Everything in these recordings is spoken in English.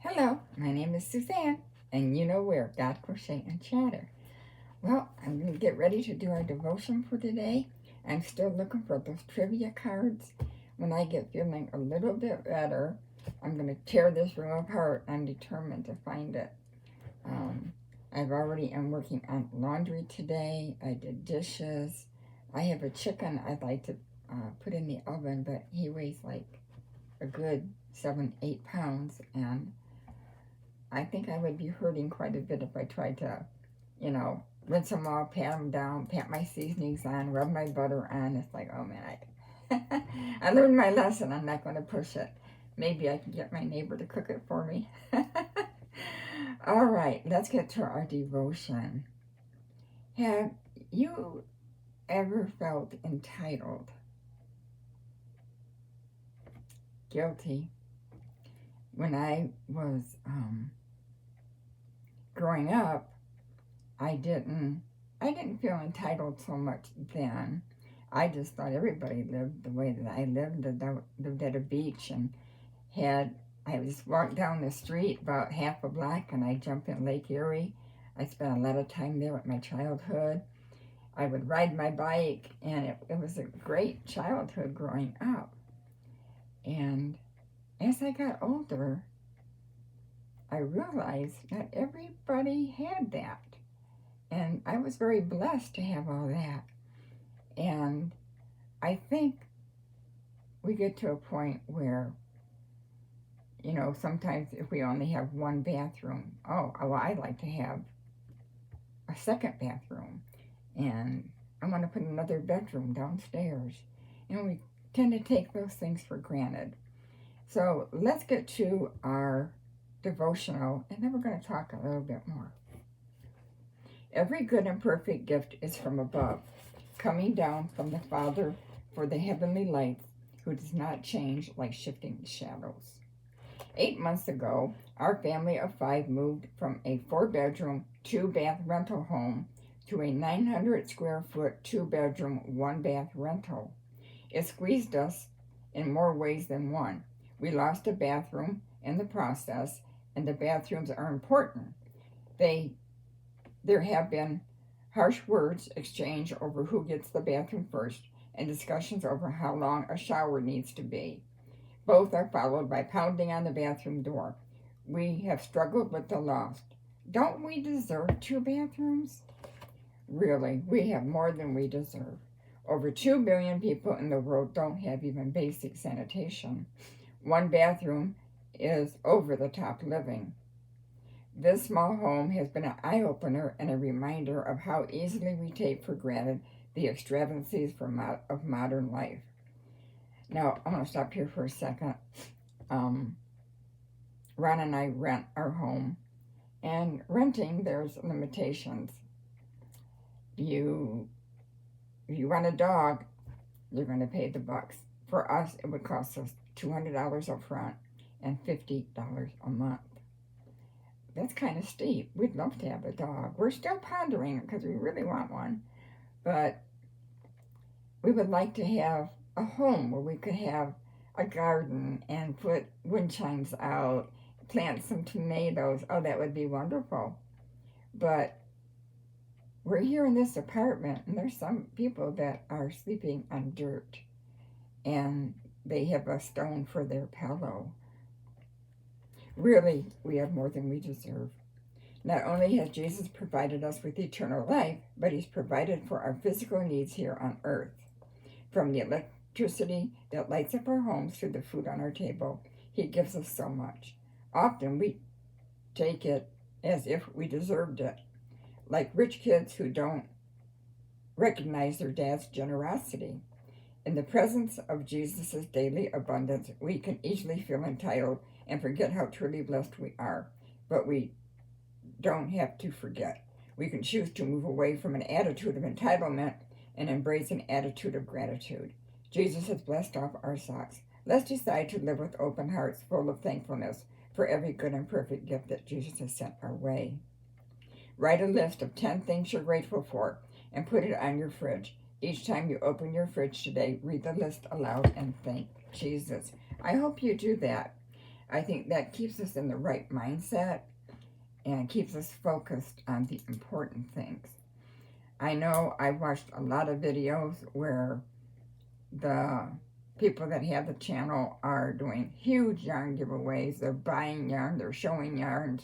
Hello, my name is Suzanne, and you know where, God Crochet and Chatter. Well, I'm going to get ready to do our devotion for today. I'm still looking for those trivia cards. When I get feeling a little bit better, I'm going to tear this room apart. I'm determined to find it. I've already am working on laundry today. I did dishes. I have a chicken I'd like to put in the oven, but he weighs like a good 7-8 pounds, and I think I would be hurting quite a bit if I tried to, rinse them off, pat them down, pat my seasonings on, rub my butter on. It's like, oh man, I learned my lesson. I'm not going to push it. Maybe I can get my neighbor to cook it for me. All right, let's get to our devotion. Have you ever felt entitled? Guilty. When I was growing up, I didn't feel entitled so much then. I just thought everybody lived the way that I lived at a beach, and I just walked down the street about half a block and I jumped in Lake Erie. I spent a lot of time there with my childhood. I would ride my bike, and it was a great childhood growing up. And as I got older, I realized not everybody had that. And I was very blessed to have all that. And I think we get to a point where, sometimes if we only have one bathroom, I'd like to have a second bathroom. And I want to put another bedroom downstairs. And we tend to take those things for granted. So let's get to our devotional, and then we're going to talk a little bit more. Every good and perfect gift is from above, coming down from the Father for the heavenly lights, who does not change like shifting shadows. 8 months ago, our family of 5 moved from a 4-bedroom, 2-bath rental home to a 900 square foot, 2-bedroom, 1-bath rental. It squeezed us in more ways than one. We lost a bathroom in the process, and the bathrooms are important. There have been harsh words exchanged over who gets the bathroom first, and discussions over how long a shower needs to be. Both are followed by pounding on the bathroom door. We have struggled with the lost. Don't we deserve 2 bathrooms? Really, we have more than we deserve. Over 2 billion people in the world don't have even basic sanitation. 1 bathroom is over the top living. This small home has been an eye-opener and a reminder of how easily we take for granted the extravagancies of modern life. Now, I'm going to stop here for a second. Ron and I rent our home, and renting, there's limitations. If you want a dog, you're going to pay the bucks. For us, it would cost us $200 up front and $50 a month. That's kind of steep. We'd love to have a dog. We're still pondering it because we really want one. But we would like to have a home where we could have a garden and put wind chimes out, plant some tomatoes. Oh, that would be wonderful. But we're here in this apartment, and there's some people that are sleeping on dirt, and they have a stone for their pillow. Really, we have more than we deserve. Not only has Jesus provided us with eternal life, but he's provided for our physical needs here on earth. From the electricity that lights up our homes to the food on our table, he gives us so much. Often we take it as if we deserved it, like rich kids who don't recognize their dad's generosity. In the presence of Jesus' daily abundance, we can easily feel entitled and forget how truly blessed we are. But we don't have to forget. We can choose to move away from an attitude of entitlement and embrace an attitude of gratitude. Jesus has blessed off our socks. Let's decide to live with open hearts, full of thankfulness for every good and perfect gift that Jesus has sent our way. Write a list of 10 things you're grateful for and put it on your fridge. Each time you open your fridge today, read the list aloud and thank Jesus. I hope you do that. I think that keeps us in the right mindset and keeps us focused on the important things. I know I watched a lot of videos where the people that have the channel are doing huge yarn giveaways. They're buying yarn, they're showing yarns,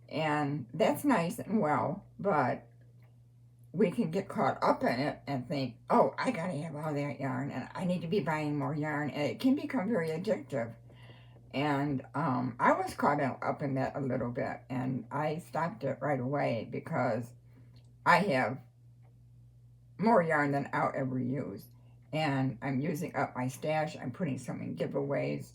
and that's nice and well, but we can get caught up in it and think, oh, I gotta have all that yarn and I need to be buying more yarn, and it can become very addictive. And I was caught up in that a little bit, and I stopped it right away because I have more yarn than I'll ever use, and I'm using up my stash. I'm putting some in giveaways.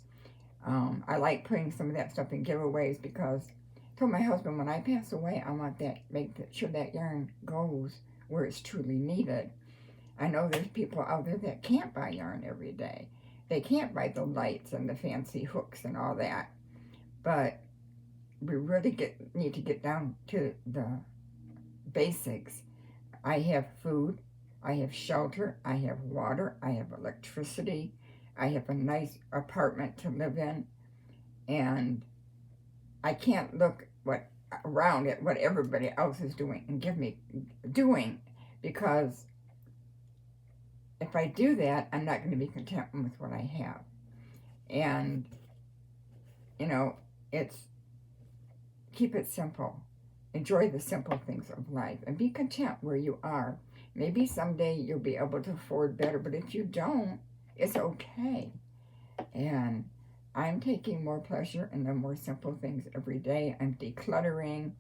I like putting some of that stuff in giveaways because I told my husband, when I pass away, I want that, make sure that yarn goes where it's truly needed. I know there's people out there that can't buy yarn every day. They can't buy the lights and the fancy hooks and all that. But we really need to get down to the basics. I have food, I have shelter, I have water, I have electricity, I have a nice apartment to live in, and I can't look around at what everybody else is doing and doing, because if I do that, I'm not going to be content with what I have. And, it's keep it simple. Enjoy the simple things of life and be content where you are. Maybe someday you'll be able to afford better, but if you don't, it's okay. And I'm taking more pleasure in the more simple things every day. I'm decluttering.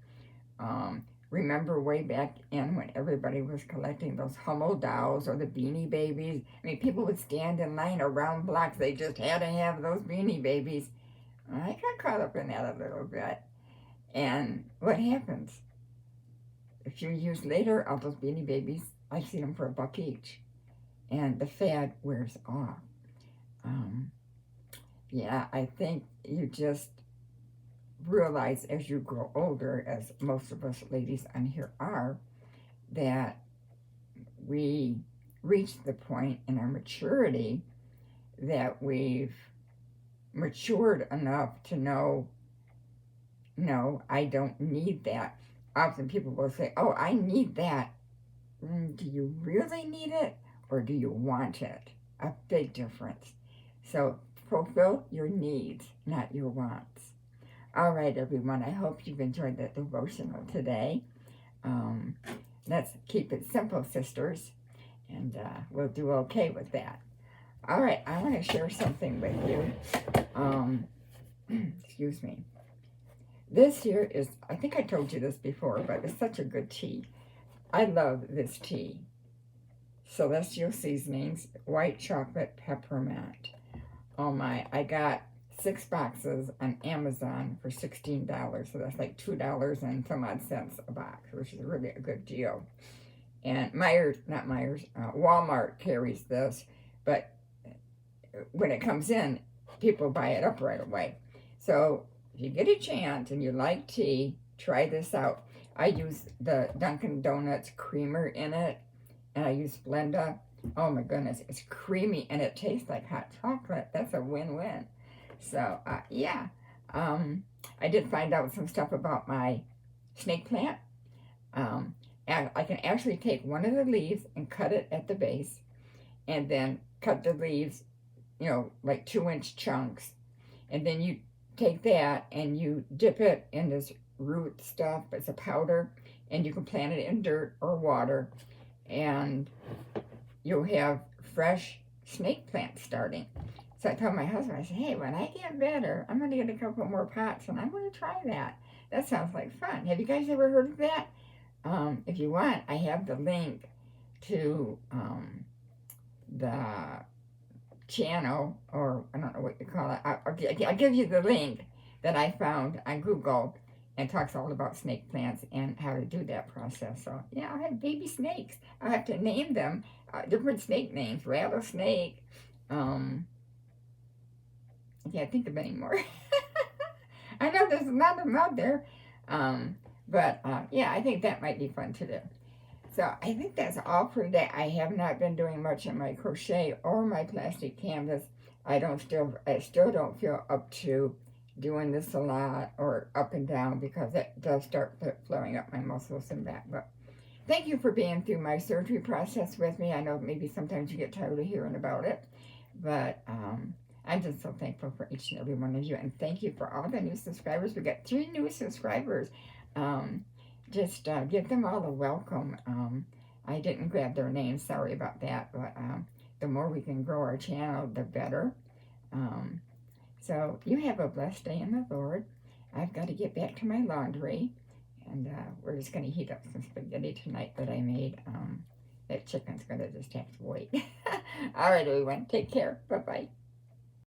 Remember way back in when everybody was collecting those Hummel dolls or the Beanie Babies? I mean, people would stand in line around blocks. They just had to have those Beanie Babies. I got caught up in that a little bit. And what happens? A few years later, all those Beanie Babies, I see them for $1 each. And the fad wears off. Yeah, I think you just realize as you grow older, as most of us ladies on here are, that we reach the point in our maturity that we've matured enough to know, no, I don't need that. Often people will say, oh, I need that. Do you really need it, or do you want it? A big difference. So fulfill your needs, not your wants. All right, everyone, I hope you've enjoyed the devotional today. Let's keep it simple, sisters, and we'll do okay with that. All right, I want to share something with you. Excuse me. This here is, I think I told you this before, but it's such a good tea. I love this tea. Celestial Seasonings, White Chocolate Peppermint. Oh my, I got 6 boxes on Amazon for $16, so that's like $2 and some odd cents a box, which is really a good deal. And Walmart carries this, but when it comes in, people buy it up right away. So if you get a chance and you like tea, try this out. I use the Dunkin' Donuts creamer in it, and I use Splenda. Oh my goodness, it's creamy and it tastes like hot chocolate. That's a win-win. So, yeah. I did find out some stuff about my snake plant. And I can actually take one of the leaves and cut it at the base, and then cut the leaves, like 2-inch chunks. And then you take that and you dip it in this root stuff. It's a powder, and you can plant it in dirt or water, and you'll have fresh snake plants starting. So I told my husband, I said, hey, when I get better, I'm going to get a couple more pots, and I'm going to try that. That sounds like fun. Have you guys ever heard of that? If you want, I have the link to the channel, or I don't know what you call it. I'll give you the link that I found on Google, and talks all about snake plants and how to do that process. So, yeah, I'll have baby snakes. I'll have to name them different snake names. Rattlesnake. I can't think of any more. I know there's a lot of them out there. But yeah, I think that might be fun to do. So I think that's all for today. I have not been doing much in my crochet or my plastic canvas. I still don't feel up to doing this a lot or up and down because it does start flaring up my muscles and back. But thank you for being through my surgery process with me. I know maybe sometimes you get tired of hearing about it, but I'm just so thankful for each and every one of you. And thank you for all the new subscribers. We got 3 new subscribers. Just give them all a welcome. I didn't grab their names. Sorry about that. But the more we can grow our channel, the better. So you have a blessed day in the Lord. I've got to get back to my laundry. And we're just going to heat up some spaghetti tonight that I made. That chicken's going to just have to wait. All right, everyone. Take care. Bye-bye.